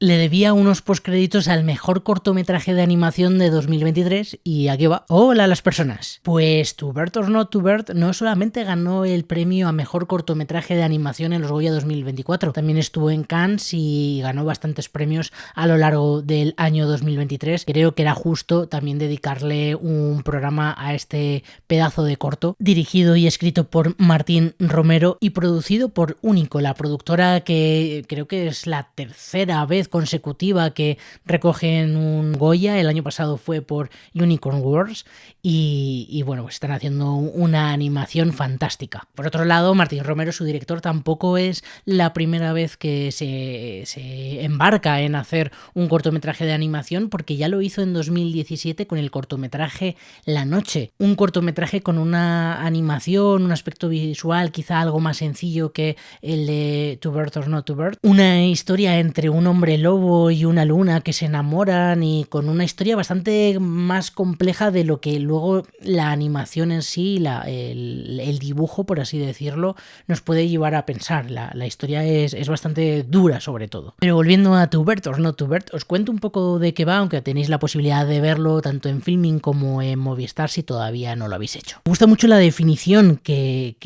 le debía unos postcréditos al mejor cortometraje de animación de 2023 y aquí va. Hola a las personas. Pues To Bird or Not to Bird no solamente ganó el premio a mejor cortometraje de animación en los Goya 2024, también estuvo en Cannes y ganó bastantes premios a lo largo del año 2023. Creo que era justo también dedicarle un programa a este pedazo de corto, dirigido y escrito por Martín Romero y producido por Único, la productora que creo que es la tercera vez consecutiva que recogen un Goya. El año pasado fue por Unicorn Wars y bueno, pues están haciendo una animación fantástica. Por otro lado, Martín Romero, su director, tampoco es la primera vez que se embarca en hacer un cortometraje de animación, porque ya lo hizo en 2017 con el cortometraje La Noche, un cortometraje con una animación, un aspecto visual quizá algo más sencillo que el de To Bird or Not to Bird, una historia entre un hombre lobo y una luna que se enamoran y con una historia bastante más compleja de lo que luego la animación en sí, el dibujo, por así decirlo, nos puede llevar a pensar. La historia es bastante dura sobre todo. Pero volviendo a To Bird or Not to Bird, os cuento un poco de qué va, aunque tenéis la posibilidad de verlo tanto en Filmin como en Movistar si todavía no lo habéis hecho. Me gusta mucho la definición que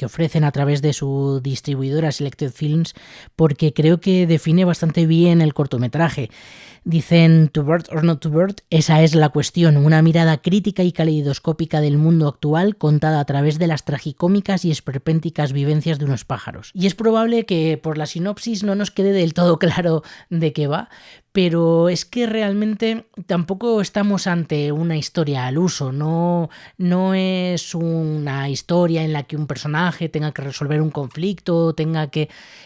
ofrecen a través de su distribuidora Selected Films, porque creo que define bastante bien el cortometraje. Dicen To Bird or Not to Bird, esa es la cuestión, una mirada crítica y caleidoscópica del mundo actual contada a través de las tragicómicas y esperpénticas vivencias de unos pájaros. Y es probable que por la sinopsis no nos quede del todo claro de qué va, pero es que realmente tampoco estamos ante una historia al uso, no es una historia en la que un personaje tenga que resolver un conflicto,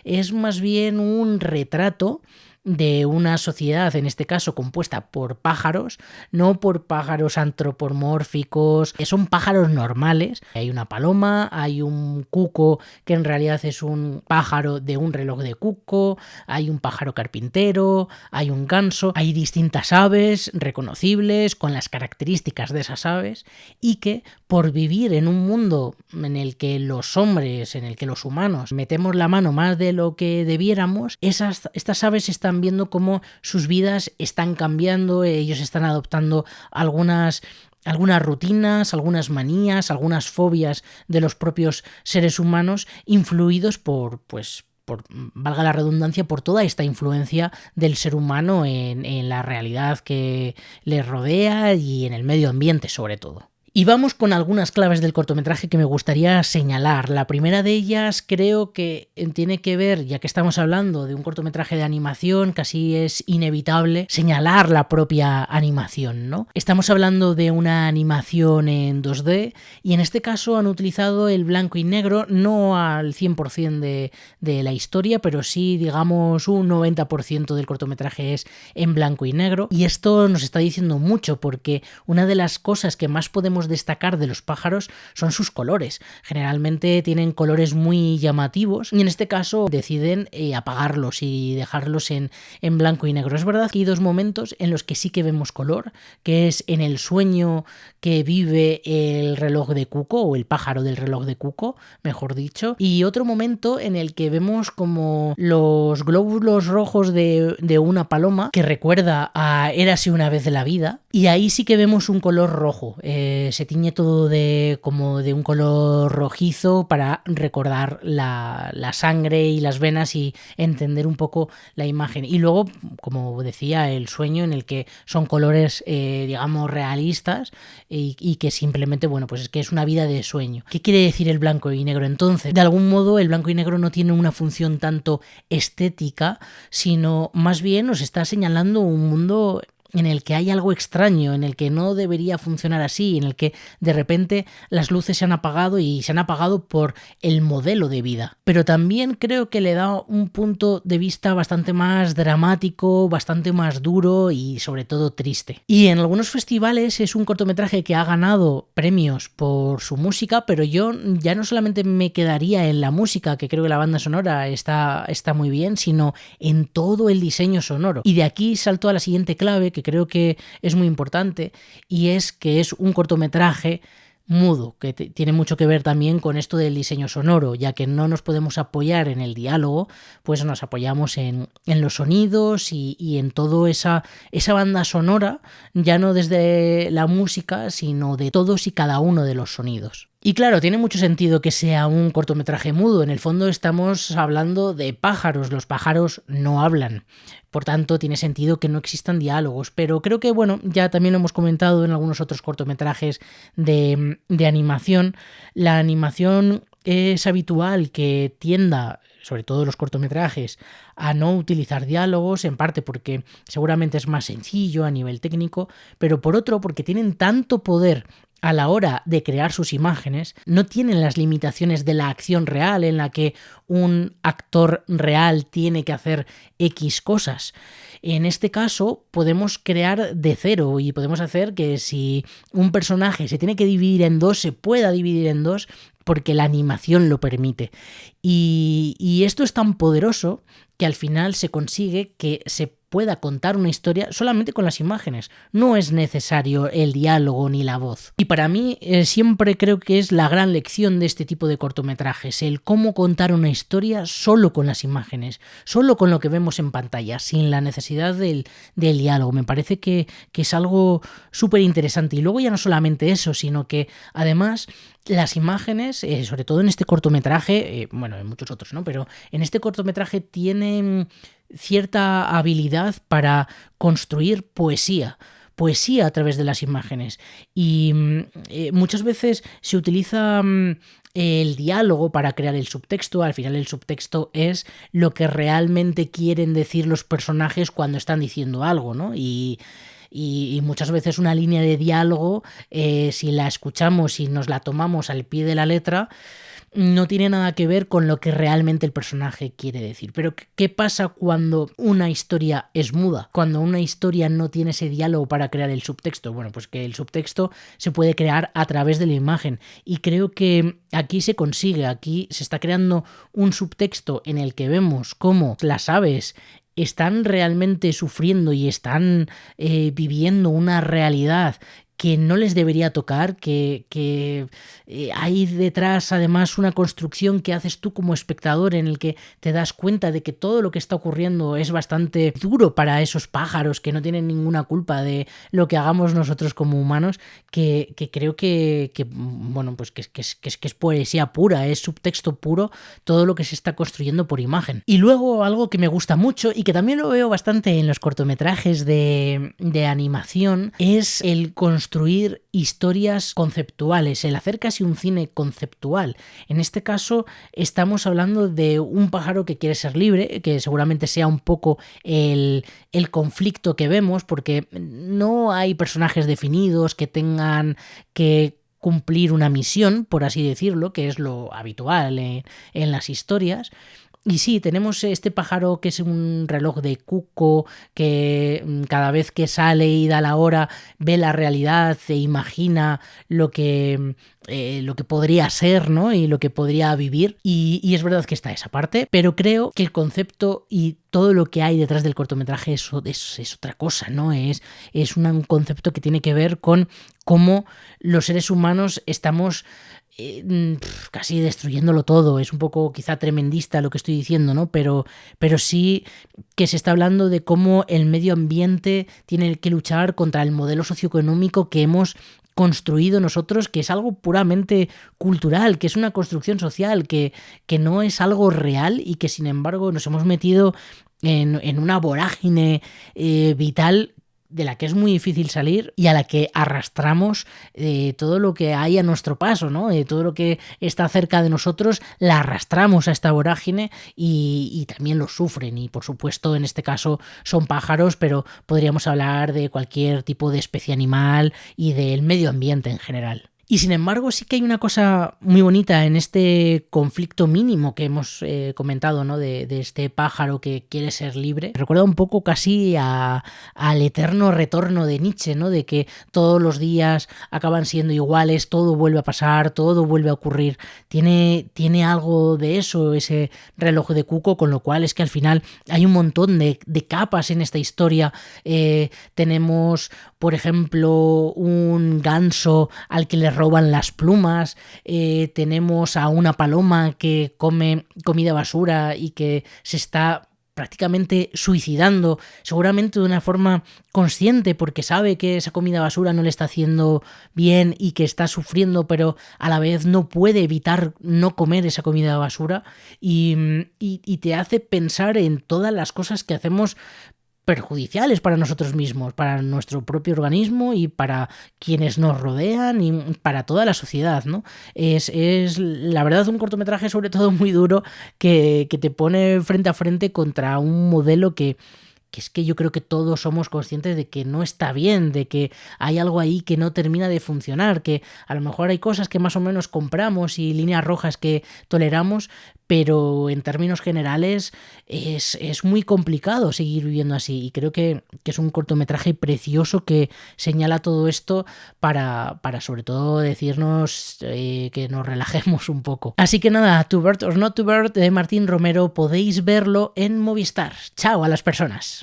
es más bien un retrato de una sociedad, en este caso compuesta por pájaros, no por pájaros antropomórficos, son pájaros normales. Hay una paloma, hay un cuco que en realidad es un pájaro de un reloj de cuco, hay un pájaro carpintero, hay un ganso, hay distintas aves reconocibles con las características de esas aves y que por vivir en un mundo en el que los hombres, en el que los humanos metemos la mano más de lo que debiéramos, estas aves están viendo cómo sus vidas están cambiando, ellos están adoptando algunas rutinas, algunas manías, algunas fobias de los propios seres humanos, influidos por valga la redundancia, por toda esta influencia del ser humano en la realidad que les rodea y en el medio ambiente sobre todo. Y vamos con algunas claves del cortometraje que me gustaría señalar. La primera de ellas creo que tiene que ver, ya que estamos hablando de un cortometraje de animación, casi es inevitable señalar la propia animación, ¿no? Estamos hablando de una animación en 2D y en este caso han utilizado el blanco y negro, no al 100% de la historia, pero sí, digamos, un 90% del cortometraje es en blanco y negro. Y esto nos está diciendo mucho porque una de las cosas que más podemos destacar de los pájaros son sus colores. Generalmente tienen colores muy llamativos y en este caso deciden apagarlos y dejarlos en blanco y negro. Es verdad que hay dos momentos en los que sí que vemos color, que es en el sueño que vive el reloj de cuco, o el pájaro del reloj de cuco, mejor dicho, y otro momento en el que vemos como los glóbulos rojos de una paloma que recuerda a Érase una vez la vida, y ahí sí que vemos un color rojo. Se tiñe todo como de un color rojizo para recordar la sangre y las venas y entender un poco la imagen. Y luego, como decía, el sueño en el que son colores, digamos, realistas y que simplemente, bueno, pues es que es una vida de sueño. ¿Qué quiere decir el blanco y negro entonces? De algún modo, el blanco y negro no tiene una función tanto estética, sino más bien nos está señalando un mundo en el que hay algo extraño, en el que no debería funcionar así, en el que de repente las luces se han apagado y se han apagado por el modelo de vida. Pero también creo que le da un punto de vista bastante más dramático, bastante más duro y sobre todo triste. Y en algunos festivales es un cortometraje que ha ganado premios por su música, pero yo ya no solamente me quedaría en la música, que creo que la banda sonora está muy bien, sino en todo el diseño sonoro. Y de aquí salto a la siguiente clave, que creo que es muy importante, y es que es un cortometraje mudo, que tiene mucho que ver también con esto del diseño sonoro, ya que no nos podemos apoyar en el diálogo, pues nos apoyamos en los sonidos y en toda esa banda sonora, ya no desde la música, sino de todos y cada uno de los sonidos. Y claro, tiene mucho sentido que sea un cortometraje mudo. En el fondo estamos hablando de pájaros. Los pájaros no hablan. Por tanto, tiene sentido que no existan diálogos. Pero creo que, bueno, ya también lo hemos comentado en algunos otros cortometrajes de animación. La animación es habitual que tienda, sobre todo los cortometrajes, a no utilizar diálogos, en parte porque seguramente es más sencillo a nivel técnico, pero por otro porque tienen tanto poder a la hora de crear sus imágenes, no tienen las limitaciones de la acción real en la que un actor real tiene que hacer X cosas. En este caso podemos crear de cero y podemos hacer que si un personaje se tiene que dividir en dos, se pueda dividir en dos porque la animación lo permite. Y esto es tan poderoso que al final se consigue que se pueda contar una historia solamente con las imágenes. No es necesario el diálogo ni la voz. Y para mí siempre creo que es la gran lección de este tipo de cortometrajes, el cómo contar una historia solo con las imágenes, solo con lo que vemos en pantalla, sin la necesidad del diálogo. Me parece que es algo súper interesante. Y luego ya no solamente eso, sino que además las imágenes, sobre todo en este cortometraje, bueno, en muchos otros, ¿no? Pero en este cortometraje tienen cierta habilidad para construir poesía a través de las imágenes. Y muchas veces se utiliza el diálogo para crear el subtexto. Al final el subtexto es lo que realmente quieren decir los personajes cuando están diciendo algo, ¿no? Y muchas veces una línea de diálogo, si la escuchamos y nos la tomamos al pie de la letra, no tiene nada que ver con lo que realmente el personaje quiere decir. Pero ¿qué pasa cuando una historia es muda? Cuando una historia no tiene ese diálogo para crear el subtexto. Bueno, pues que el subtexto se puede crear a través de la imagen. Y creo que aquí se consigue, aquí se está creando un subtexto en el que vemos cómo las aves están realmente sufriendo y están viviendo una realidad que no les debería tocar, que hay detrás además una construcción que haces tú como espectador en el que te das cuenta de que todo lo que está ocurriendo es bastante duro para esos pájaros que no tienen ninguna culpa de lo que hagamos nosotros como humanos, que creo que bueno, pues que es poesía pura, es subtexto puro todo lo que se está construyendo por imagen. Y luego algo que me gusta mucho y que también lo veo bastante en los cortometrajes de animación es el construir historias conceptuales, el hacer casi un cine conceptual. En este caso estamos hablando de un pájaro que quiere ser libre, que seguramente sea un poco el conflicto que vemos, porque no hay personajes definidos que tengan que cumplir una misión, por así decirlo, que es lo habitual en las historias. Y sí, tenemos este pájaro que es un reloj de cuco, que cada vez que sale y da la hora ve la realidad e imagina lo que podría ser, ¿no? Y lo que podría vivir. Y es verdad que está esa parte, pero creo que el concepto y todo lo que hay detrás del cortometraje es otra cosa, ¿no? Es un concepto que tiene que ver con cómo los seres humanos estamos casi destruyéndolo todo. Es un poco quizá tremendista lo que estoy diciendo, ¿no? Pero sí que se está hablando de cómo el medio ambiente tiene que luchar contra el modelo socioeconómico que hemos construido nosotros, que es algo puramente cultural, que es una construcción social, que no es algo real y que sin embargo nos hemos metido en una vorágine vital de la que es muy difícil salir y a la que arrastramos todo lo que hay a nuestro paso, ¿no? Todo lo que está cerca de nosotros la arrastramos a esta vorágine y también lo sufren. Y por supuesto en este caso son pájaros, pero podríamos hablar de cualquier tipo de especie animal y del medio ambiente en general. Y sin embargo sí que hay una cosa muy bonita en este conflicto mínimo que hemos comentado, ¿no? De este pájaro que quiere ser libre. Recuerda un poco casi al eterno retorno de Nietzsche, ¿no? De que todos los días acaban siendo iguales, todo vuelve a pasar, todo vuelve a ocurrir. Tiene algo de eso, ese reloj de cuco, con lo cual es que al final hay un montón de capas en esta historia. Tenemos, por ejemplo, un ganso al que le roban roban las plumas, tenemos a una paloma que come comida basura y que se está prácticamente suicidando, seguramente de una forma consciente porque sabe que esa comida basura no le está haciendo bien y que está sufriendo, pero a la vez no puede evitar no comer esa comida basura y te hace pensar en todas las cosas que hacemos perjudiciales para nosotros mismos, para nuestro propio organismo y para quienes nos rodean y para toda la sociedad, ¿no? Es la verdad un cortometraje sobre todo muy duro que te pone frente a frente contra un modelo que es que yo creo que todos somos conscientes de que no está bien, de que hay algo ahí que no termina de funcionar, que a lo mejor hay cosas que más o menos compramos y líneas rojas que toleramos, pero en términos generales es muy complicado seguir viviendo así y creo que es un cortometraje precioso que señala todo esto para sobre todo decirnos que nos relajemos un poco. Así que nada, To Bird or Not To Bird de Martín Romero, podéis verlo en Movistar. Chao a las personas.